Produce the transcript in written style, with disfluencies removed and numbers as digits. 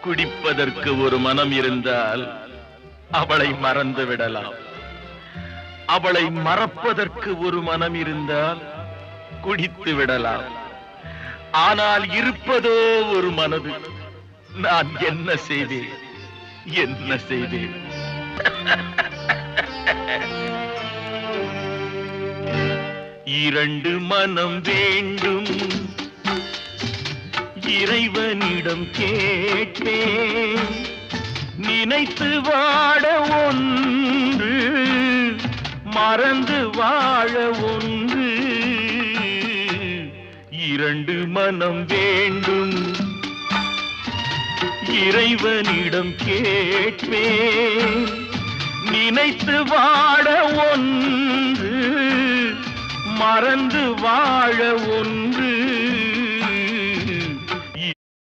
குடிப்பதற்கு ஒரு மனம் இருந்தால் அவளை மறந்து விடலாம். அவளை மறப்பதற்கு ஒரு மனம் இருந்தால் குடித்து விடலாம். ஆனால் இருப்பதோ ஒரு மனது. நான் என்ன செய்தேன், என்ன செய்தேன்? இரண்டு மனம் வேண்டும், இறைவனிடம் கேட்டேன். நினைத்து வாழ ஒன்று, மறந்து வாழ ஒன்று. இரண்டு மனம் வேண்டும், இறைவனிடம் கேட்பேன். நினைத்து வாழ ஒன்று, மறந்து வாழ ஒன்று.